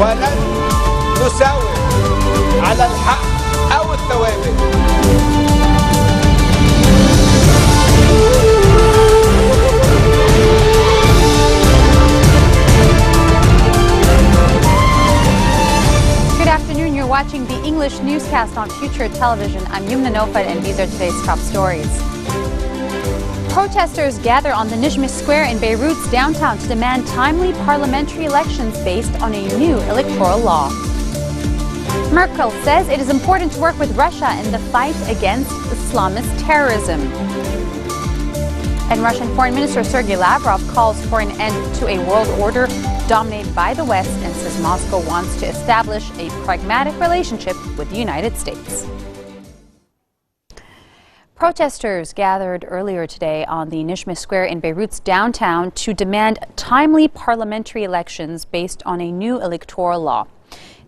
ولن نساوم على الحق أو الثوابت. Good afternoon. You're watching the English newscast on Future Television. I'm Yumna Nofat, and these are today's top stories. Protesters gather on the Nijmeh Square in Beirut's downtown to demand timely parliamentary elections based on a new electoral law. Merkel says it is important to work with Russia in the fight against Islamist terrorism. And Russian Foreign Minister Sergei Lavrov calls for an end to a world order dominated by the West and says Moscow wants to establish a pragmatic relationship with the United States. Protesters gathered earlier today on the Nijmeh Square in Beirut's downtown to demand timely parliamentary elections based on a new electoral law.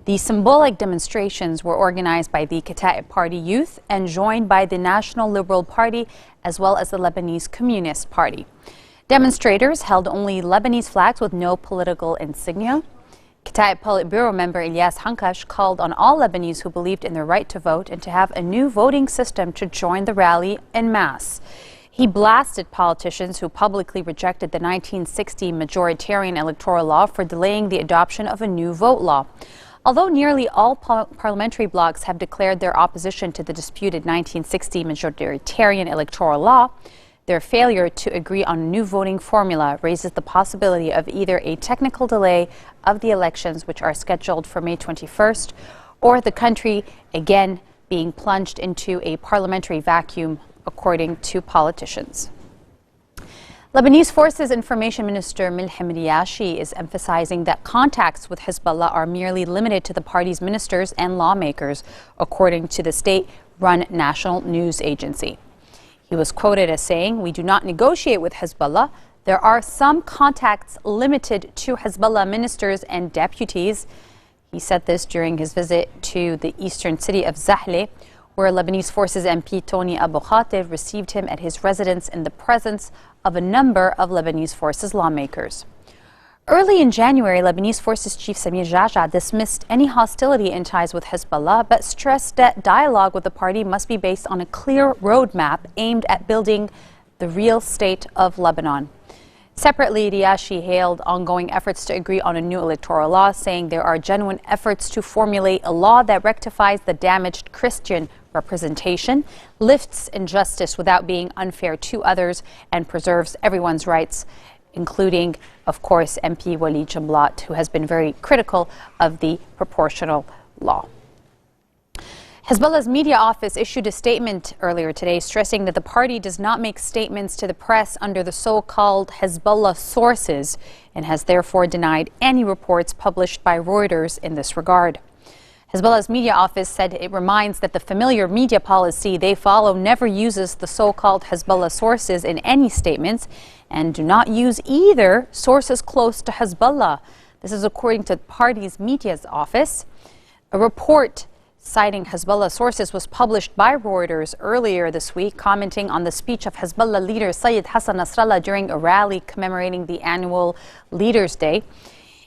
The symbolic demonstrations were organized by the Kataib Party Youth and joined by the National Liberal Party as well as the Lebanese Communist Party. Demonstrators held only Lebanese flags with no political insignia. Kataib Politburo member Ilyas Hankash called on all Lebanese who believed in their right to vote and to have a new voting system to join the rally en masse. He blasted politicians who publicly rejected the 1960 majoritarian electoral law for delaying the adoption of a new vote law. Although nearly all parliamentary blocs have declared their opposition to the disputed 1960 majoritarian electoral law, their failure to agree on a new voting formula raises the possibility of either a technical delay of the elections, which are scheduled for May 21st, or the country again being plunged into a parliamentary vacuum, according to politicians. Lebanese Forces Information Minister Milhem Riashi is emphasizing that contacts with Hezbollah are merely limited to the party's ministers and lawmakers, according to the state-run national news agency. He was quoted as saying, "We do not negotiate with Hezbollah. There are some contacts limited to Hezbollah ministers and deputies." He said this during his visit to the eastern city of Zahle, where Lebanese Forces MP Tony Abu Khatib received him at his residence in the presence of a number of Lebanese Forces lawmakers. Early in January, Lebanese Forces Chief Samir Jaja dismissed any hostility in ties with Hezbollah, but stressed that dialogue with the party must be based on a clear roadmap aimed at building the real state of Lebanon. Separately, Riashi hailed ongoing efforts to agree on a new electoral law, saying there are genuine efforts to formulate a law that rectifies the damaged Christian representation, lifts injustice without being unfair to others, and preserves everyone's rights, including, of course, MP Walid Jumblat, who has been very critical of the proportional law. Hezbollah's media office issued a statement earlier today stressing that the party does not make statements to the press under the so-called Hezbollah sources and has therefore denied any reports published by Reuters in this regard. Hezbollah's media office said it reminds that the familiar media policy they follow never uses the so-called Hezbollah sources in any statements and do not use either sources close to Hezbollah. This is according to the party's media's office. A report citing Hezbollah sources was published by Reuters earlier this week, commenting on the speech of Hezbollah leader Sayyid Hassan Nasrallah during a rally commemorating the annual Leaders' Day.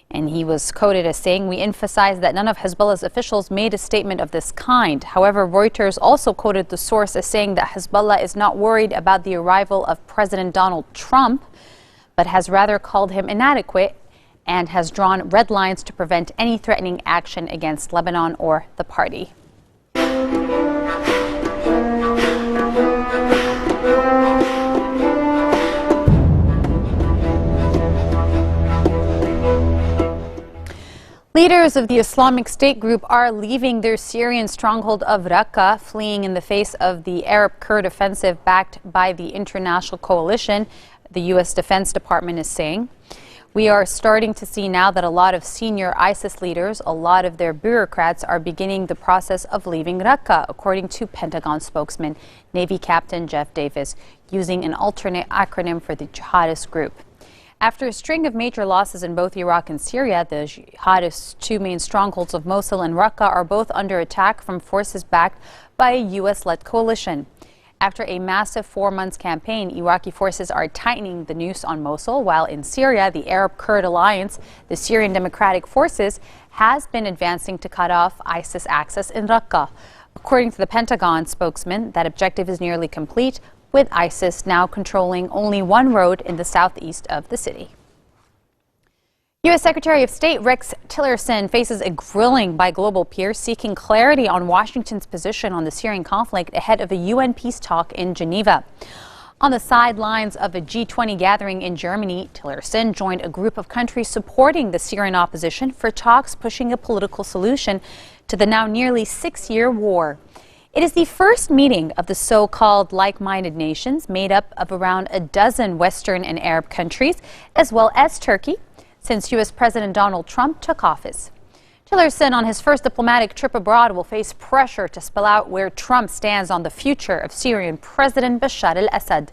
And he was quoted as saying, "We emphasize that none of Hezbollah's officials made a statement of this kind." However, Reuters also quoted the source as saying that Hezbollah is not worried about the arrival of President Donald Trump, but has rather called him inadequate and has drawn red lines to prevent any threatening action against Lebanon or the party. Leaders of the Islamic State group are leaving their Syrian stronghold of Raqqa, fleeing in the face of the Arab-Kurd offensive backed by the international coalition, the U.S. Defense Department is saying. "We are starting to see now that a lot of senior ISIS leaders, a lot of their bureaucrats are beginning the process of leaving Raqqa," according to Pentagon spokesman Navy Captain Jeff Davis, using an alternate acronym for the jihadist group. After a string of major losses in both Iraq and Syria, the jihadists' two main strongholds of Mosul and Raqqa are both under attack from forces backed by a U.S.-led coalition. After a massive 4-month campaign, Iraqi forces are tightening the noose on Mosul, while in Syria, the Arab-Kurd alliance, the Syrian Democratic Forces, has been advancing to cut off ISIS access in Raqqa. According to the Pentagon spokesman, that objective is nearly complete, with ISIS now controlling only one road in the southeast of the city. U.S. Secretary of State Rex Tillerson faces a grilling by global peers seeking clarity on Washington's position on the Syrian conflict ahead of a UN peace talk in Geneva. On the sidelines of a G20 gathering in Germany, Tillerson joined a group of countries supporting the Syrian opposition for talks pushing a political solution to the now nearly 6-year war. It is the first meeting of the so-called like-minded nations made up of around a dozen Western and Arab countries, as well as Turkey, since U.S. President Donald Trump took office. Tillerson, on his first diplomatic trip abroad, will face pressure to spell out where Trump stands on the future of Syrian President Bashar al-Assad.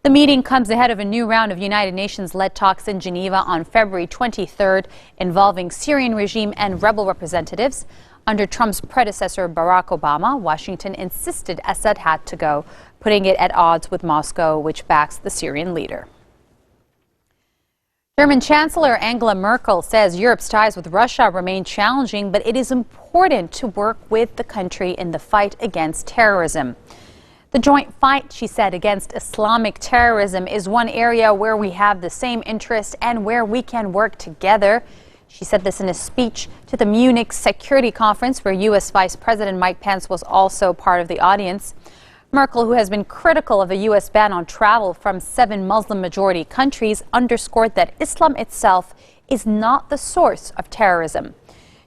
The meeting comes ahead of a new round of United Nations-led talks in Geneva on February 23rd, involving Syrian regime and rebel representatives. Under Trump's predecessor, Barack Obama, Washington insisted Assad had to go, putting it at odds with Moscow, which backs the Syrian leader. German Chancellor Angela Merkel says Europe's ties with Russia remain challenging, but it is important to work with the country in the fight against terrorism. The joint fight, she said, against Islamic terrorism is one area where we have the same interest and where we can work together. She said this in a speech to the Munich Security Conference, where U.S. Vice President Mike Pence was also part of the audience. Merkel, who has been critical of a U.S. ban on travel from 7 Muslim-majority countries, underscored that Islam itself is not the source of terrorism.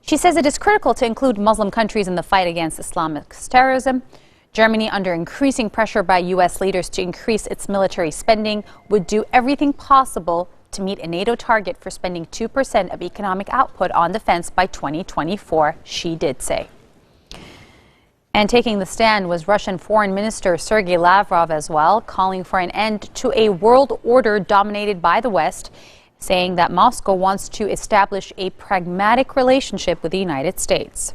She says it is critical to include Muslim countries in the fight against Islamic terrorism. Germany, under increasing pressure by U.S. leaders to increase its military spending, would do everything possible to meet a NATO target for spending 2% of economic output on defense by 2024, she did say. And taking the stand was Russian Foreign Minister Sergei Lavrov as well, calling for an end to a world order dominated by the West, saying that Moscow wants to establish a pragmatic relationship with the United States.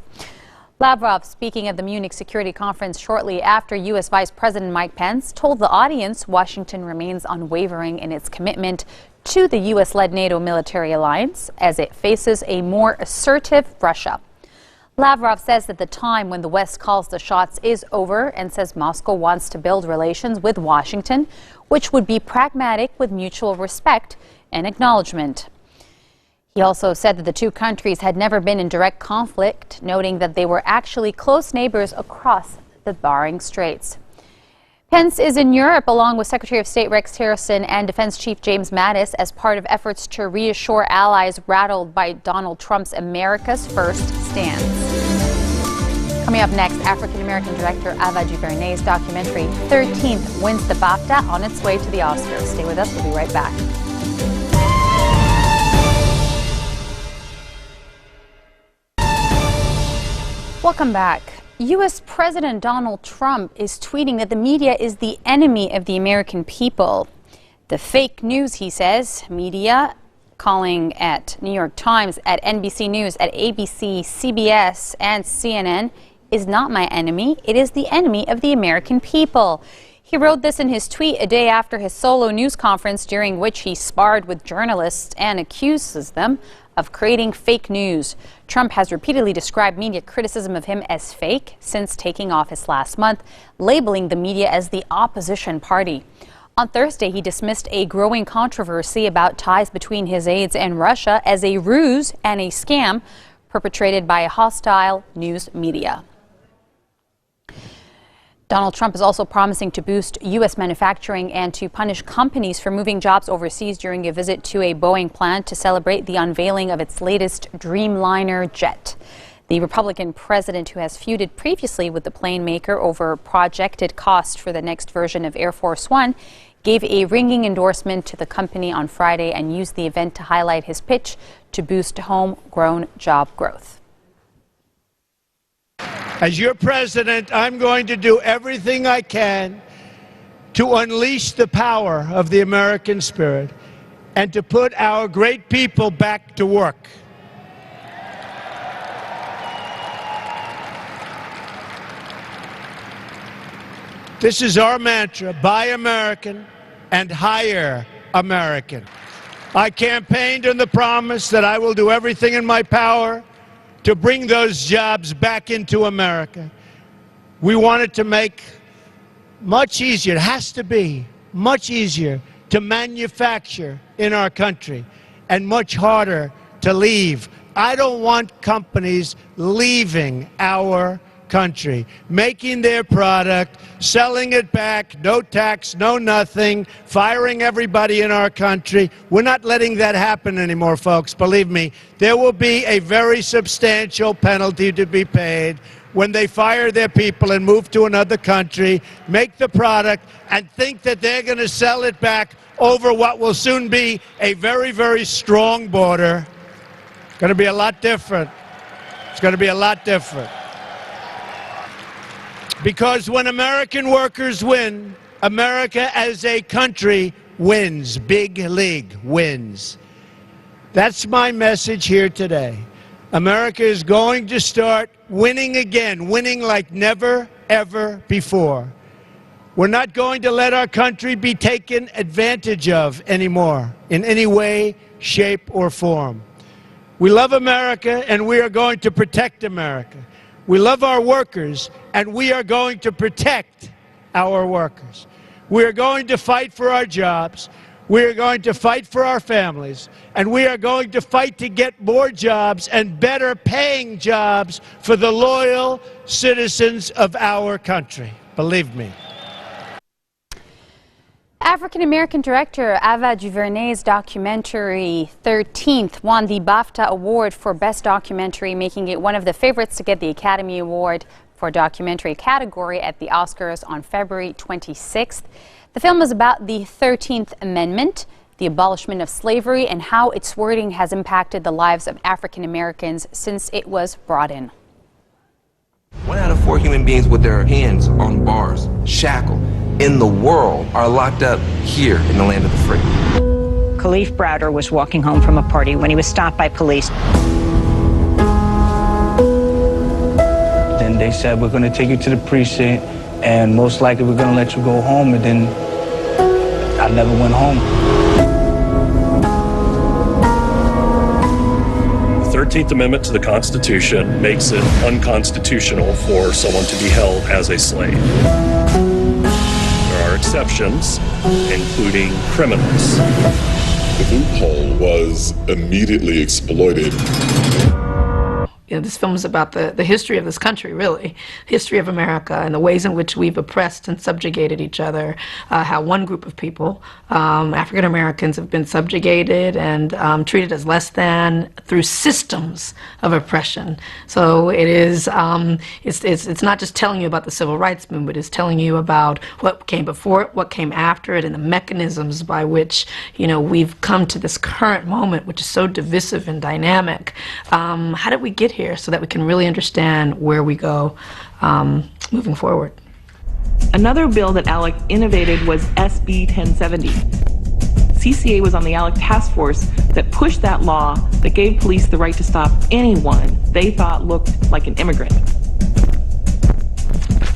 Lavrov, speaking at the Munich Security Conference shortly after U.S. Vice President Mike Pence, told the audience Washington remains unwavering in its commitment to the U.S.-led NATO military alliance as it faces a more assertive Russia. Lavrov says that the time when the West calls the shots is over and says Moscow wants to build relations with Washington, which would be pragmatic with mutual respect and acknowledgement. He also said that the two countries had never been in direct conflict, noting that they were actually close neighbors across the Bering Straits. Pence is in Europe along with Secretary of State Rex Tillerson and Defense Chief James Mattis as part of efforts to reassure allies rattled by Donald Trump's America's First stance. Coming up next, African-American director Ava DuVernay's documentary 13th wins the BAFTA on its way to the Oscars. Stay with us. We'll be right back. Welcome back. U.S. President Donald Trump is tweeting that the media is the enemy of the American people. The fake news, he says, media, calling at New York Times, at NBC News, at ABC, CBS, and CNN, is not my enemy. It is the enemy of the American people. He wrote this in his tweet a day after his solo news conference, during which he sparred with journalists and accuses them of creating fake news. Trump has repeatedly described media criticism of him as fake since taking office last month, labeling the media as the opposition party. On Thursday, he dismissed a growing controversy about ties between his aides and Russia as a ruse and a scam perpetrated by a hostile news media. Donald Trump is also promising to boost U.S. manufacturing and to punish companies for moving jobs overseas during a visit to a Boeing plant to celebrate the unveiling of its latest Dreamliner jet. The Republican president, who has feuded previously with the plane maker over projected cost for the next version of Air Force One, gave a ringing endorsement to the company on Friday and used the event to highlight his pitch to boost homegrown job growth. As your president, I'm going to do everything I can to unleash the power of the American spirit and to put our great people back to work. This is our mantra: buy American and hire American. I campaigned on the promise that I will do everything in my power to bring those jobs back into America. We wanted to make much easier, it has to be much easier to manufacture in our country and much harder to leave. I don't want companies leaving our country, making their product, selling it back, no tax, no nothing, firing everybody in our country. We're not letting that happen anymore, folks. Believe me, there will be a very substantial penalty to be paid when they fire their people and move to another country, make the product, and think that they're going to sell it back over what will soon be a very, very strong border. It's going to be a lot different. It's going to be a lot different. Because when American workers win, America as a country wins. Big league wins. That's my message here today. America is going to start winning again, winning like never, ever before. We're not going to let our country be taken advantage of anymore in any way, shape, or form. We love America, and we are going to protect America. We love our workers, and we are going to protect our workers. We are going to fight for our jobs. We are going to fight for our families. And we are going to fight to get more jobs and better paying jobs for the loyal citizens of our country. Believe me. African-American director Ava DuVernay's documentary 13th won the BAFTA Award for Best Documentary, making it one of the favorites to get the Academy Award for documentary category at the Oscars on February 26th. The film is about the 13th Amendment, the abolishment of slavery, and how its wording has impacted the lives of African-Americans since it was brought in. 1 out of 4 human beings with their hands on bars, shackled, in the world are locked up here in the land of the free. Khalif Browder was walking home from a party when he was stopped by police. Then they said, we're going to take you to the precinct, and most likely we're going to let you go home, and then I never went home. The 13th Amendment to the Constitution makes it unconstitutional for someone to be held as a slave. There are exceptions, including criminals. The loophole was immediately exploited. You know, this film is about the history of this country, really, history of America, and the ways in which we've oppressed and subjugated each other, how one group of people, African Americans, have been subjugated and treated as less than through systems of oppression. So it is, it's not just telling you about the civil rights movement, it's telling you about what came before it, what came after it, and the mechanisms by which, you know, we've come to this current moment, which is so divisive and dynamic. How did we get here so that we can really understand where we go moving forward? Another bill that ALEC innovated was SB 1070. CCA was on the ALEC task force that pushed that law that gave police the right to stop anyone they thought looked like an immigrant.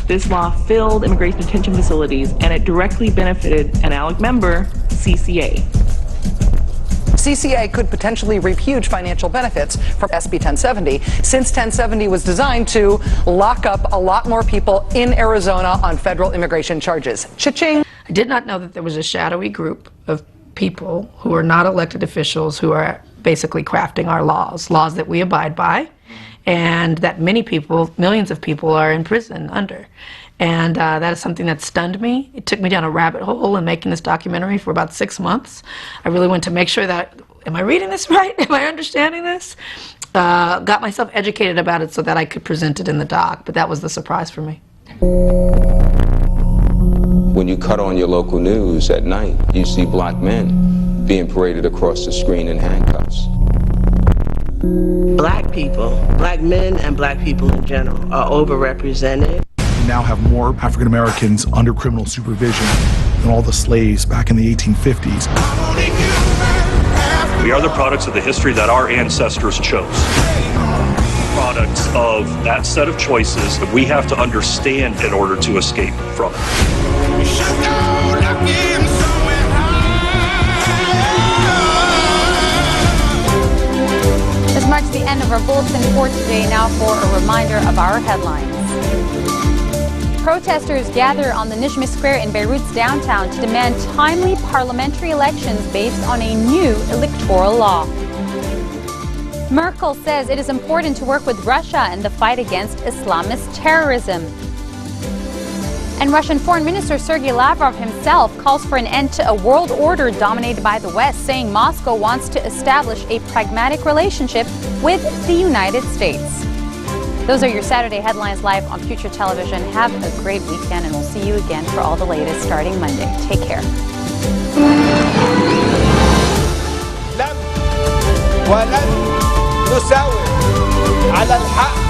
This law filled immigration detention facilities, and it directly benefited an ALEC member, CCA. CCA could potentially reap huge financial benefits from SB 1070, since 1070 was designed to lock up a lot more people in Arizona on federal immigration charges. Cha-ching! I did not know that there was a shadowy group of people who are not elected officials who are basically crafting our laws that we abide by, and that many people, millions of people, are in prison under. And that is something that stunned me. It took me down a rabbit hole in making this documentary for about 6 months. I really wanted to make sure that, am I reading this right? Am I understanding this? Got myself educated about it so that I could present it in the doc, but that was the surprise for me. When you cut on your local news at night, you see black men being paraded across the screen in handcuffs. Black people, black men and black people in general, are overrepresented. We now have more African Americans under criminal supervision than all the slaves back in the 1850s. We are the products of the history that our ancestors chose. byproducts of that set of choices that we have to understand in order to escape from it. This marks the end of our bulletin for today. Now for a reminder of our headlines. Protesters gather on the Nishma Square in Beirut's downtown to demand timely parliamentary elections based on a new electoral law. Merkel says it is important to work with Russia in the fight against Islamist terrorism. And Russian Foreign Minister Sergei Lavrov himself calls for an end to a world order dominated by the West, saying Moscow wants to establish a pragmatic relationship with the United States. Those are your Saturday headlines live on Future Television. Have a great weekend, and we'll see you again for all the latest starting Monday. Take care. ولن نساوم على الحق